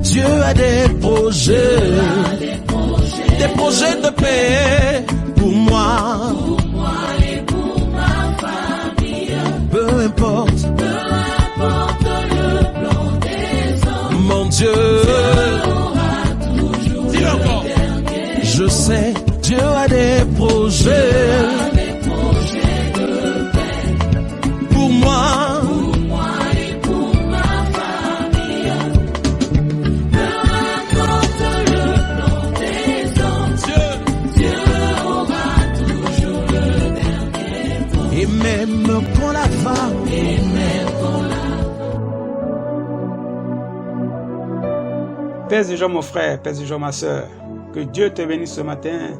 Dieu a des projets de paix pour moi et pour ma famille. Peu importe le plan des hommes, mon Dieu aura toujours dis-le encore. dernier Je sais Dieu a des projets de paix pour moi pour moi et pour ma famille. Peu importe le plan des hommes, Dieu aura toujours le dernier mot. et même quand la va Et même quand Pèse du jour mon frère, pèse du jour ma soeur. Que Dieu te bénisse ce matin.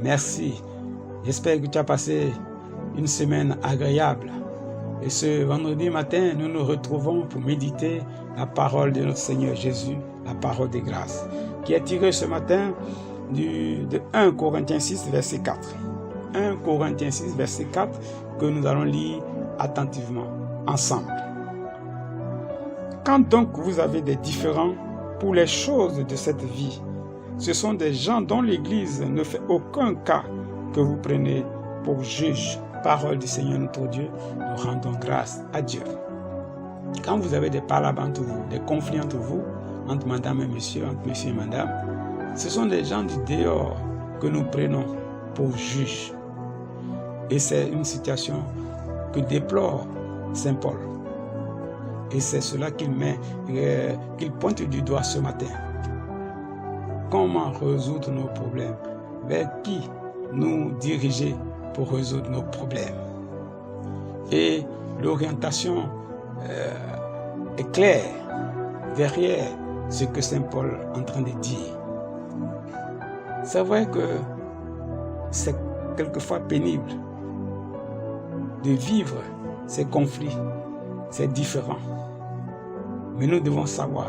Merci. J'espère que tu as passé une semaine agréable. Et ce vendredi matin, nous nous retrouvons pour méditer la parole de notre Seigneur Jésus, la parole des grâces, qui est tirée ce matin de 1 Corinthiens 6, verset 4. 1 Corinthiens 6, verset 4, que nous allons lire attentivement ensemble. Quand donc vous avez des différends pour les choses de cette vie, ce sont des gens dont l'Église ne fait aucun cas que vous prenez pour juge. Parole du Seigneur notre Dieu, nous rendons grâce à Dieu. Quand vous avez des palabres entre vous, des conflits entre vous, entre madame et monsieur, entre monsieur et madame, ce sont des gens du dehors que nous prenons pour juge. Et c'est une situation que déplore Saint Paul. Et c'est cela qu'il pointe du doigt ce matin. Comment résoudre nos problèmes? Vers qui nous diriger pour résoudre nos problèmes? Et l'orientation est claire derrière ce que Saint Paul est en train de dire. C'est vrai que c'est quelquefois pénible de vivre ces conflits, ces différends. Mais nous devons savoir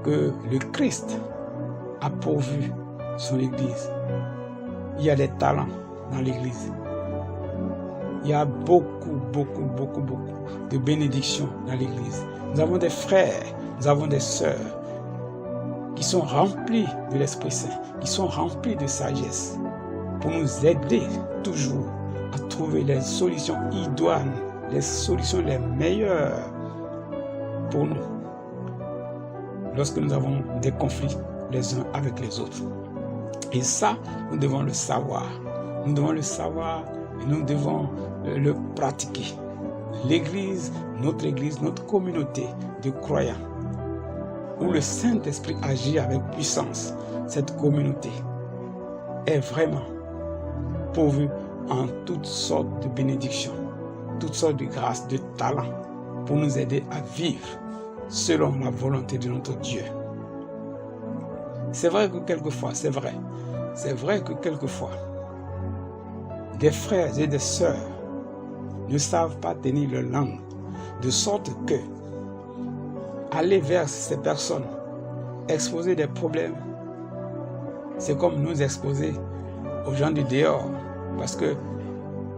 que le Christ a pourvu son Église. Il y a des talents dans l'Église. Il y a beaucoup de bénédictions dans l'Église. Nous avons des frères, nous avons des sœurs qui sont remplis de l'Esprit Saint, qui sont remplis de sagesse pour nous aider toujours à trouver les solutions idoines, les solutions les meilleures pour nous lorsque nous avons des conflits les uns avec les autres. Et ça, nous devons le savoir. Nous devons le savoir et nous devons le pratiquer. L'Église, notre communauté de croyants, où le Saint-Esprit agit avec puissance, cette communauté est vraiment pourvue en toutes sortes de bénédictions, toutes sortes de grâces, de talents pour nous aider à vivre selon la volonté de notre Dieu. C'est vrai que quelquefois, c'est vrai que quelquefois, des frères et des sœurs ne savent pas tenir leur langue, de sorte que aller vers ces personnes, exposer des problèmes, c'est comme nous exposer aux gens du dehors, parce que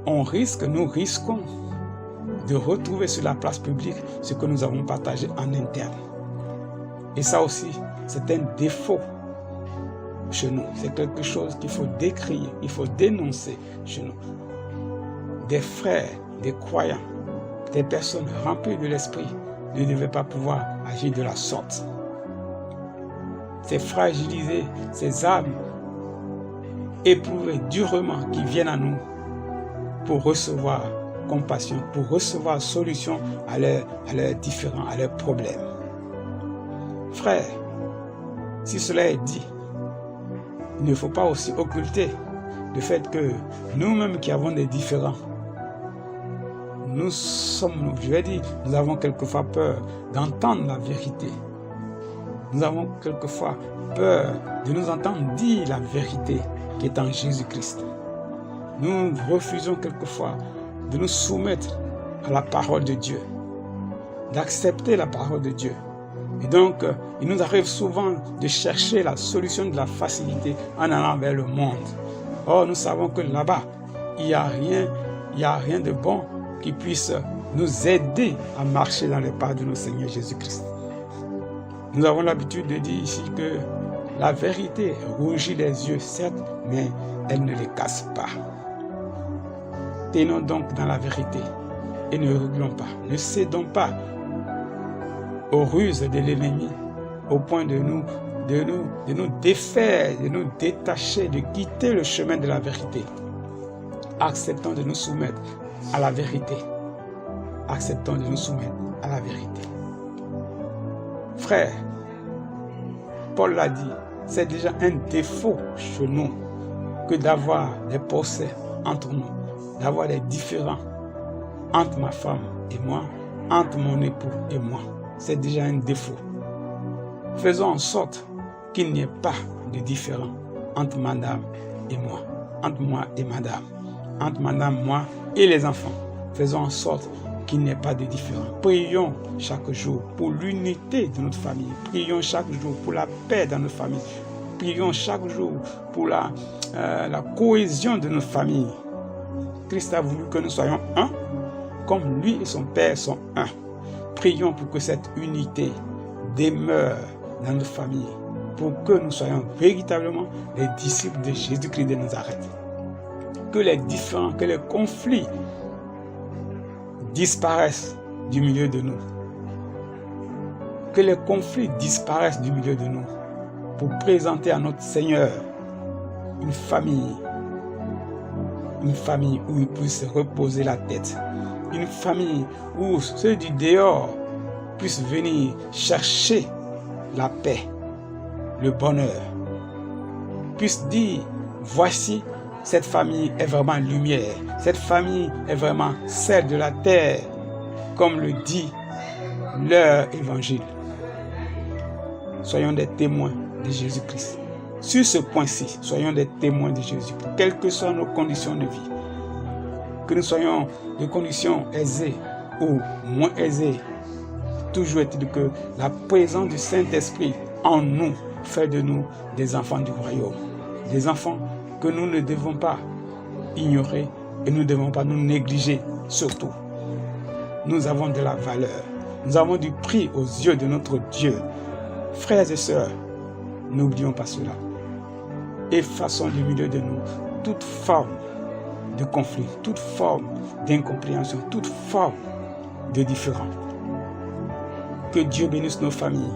nous risquons de retrouver sur la place publique ce que nous avons partagé en interne. Et ça aussi, c'est un défaut chez nous. C'est quelque chose qu'il faut décrire, il faut dénoncer chez nous. Des frères, des croyants, des personnes remplies de l'esprit ne devaient pas pouvoir agir de la sorte. C'est fragiliser ces âmes éprouvées durement qui viennent à nous pour recevoir compassion, pour recevoir solution à leurs différends, à leurs problèmes. Frères, si cela est dit, il ne faut pas aussi occulter le fait que nous-mêmes qui avons des différends, nous avons quelquefois peur d'entendre la vérité. Nous avons quelquefois peur de nous entendre dire la vérité qui est en Jésus-Christ. Nous refusons quelquefois de nous soumettre à la parole de Dieu, d'accepter la parole de Dieu. Et donc, il nous arrive souvent de chercher la solution de la facilité en allant vers le monde. Or, nous savons que là-bas, il n'y a rien de bon qui puisse nous aider à marcher dans les pas de notre Seigneur Jésus-Christ. Nous avons l'habitude de dire ici que la vérité rougit les yeux, certes, mais elle ne les casse pas. Tenons donc dans la vérité et ne reculons pas, ne cédons pas aux ruses de l'ennemi au point de nous défaire, de nous détacher, de quitter le chemin de la vérité. Acceptons de nous soumettre à la vérité. Acceptons de nous soumettre à la vérité. Frère, Paul l'a dit, c'est déjà un défaut chez nous que d'avoir des procès entre nous, d'avoir des différends entre ma femme et moi, entre mon époux et moi. C'est déjà un défaut. Faisons en sorte qu'il n'y ait pas de différend entre madame et moi, entre moi et madame, entre madame, moi et les enfants. Faisons en sorte qu'il n'y ait pas de différend. Prions chaque jour pour l'unité de notre famille. Prions chaque jour pour la paix dans notre famille. Prions chaque jour pour la cohésion de notre famille. Christ a voulu que nous soyons un, comme lui et son Père sont un. Prions pour que cette unité demeure dans notre famille, pour que nous soyons véritablement les disciples de Jésus-Christ de Nazareth. Que les différends, que les conflits disparaissent du milieu de nous. Que les conflits disparaissent du milieu de nous pour présenter à notre Seigneur une famille où il puisse reposer la tête, une famille où ceux du dehors puissent venir chercher la paix, le bonheur, puissent dire, voici, cette famille est vraiment lumière, cette famille est vraiment celle de la terre, comme le dit leur évangile. Soyons des témoins de Jésus-Christ. Sur ce point-ci, soyons des témoins de Jésus, quelles que soient nos conditions de vie. Que nous soyons de conditions aisées ou moins aisées, toujours est-il que la présence du Saint-Esprit en nous fait de nous des enfants du royaume. Des enfants que nous ne devons pas ignorer et nous ne devons pas nous négliger surtout. Nous avons de la valeur. Nous avons du prix aux yeux de notre Dieu. Frères et sœurs, n'oublions pas cela. Effaçons du milieu de nous toute forme de conflit, toute forme d'incompréhension, toute forme de différend. Que Dieu bénisse nos familles.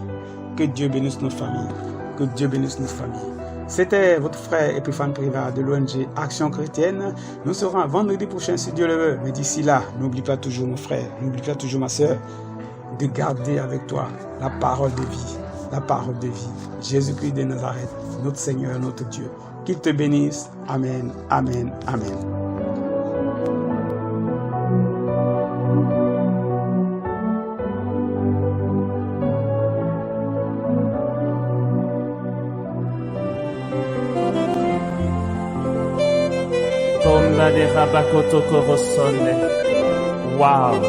Que Dieu bénisse nos familles. Que Dieu bénisse nos familles. C'était votre frère Epiphane Privat de l'ONG Action Chrétienne. Nous serons vendredi prochain si Dieu le veut. Mais d'ici là, n'oublie pas toujours mon frère, n'oublie pas toujours ma soeur, de garder avec toi la parole de vie. La parole de vie. Jésus-Christ de Nazareth, notre Seigneur, notre Dieu. Qu'il te bénisse. Amen, amen, amen. Tonda de Rabakoto Korosone. Wow.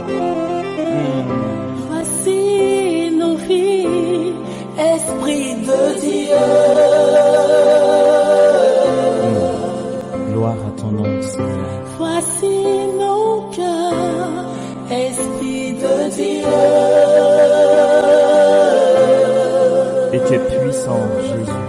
Voici nos vies, Esprit de Dieu. Gloire à ton nom, Seigneur. Voici nos cœurs, Esprit de Dieu. Et tu es puissant, Jésus.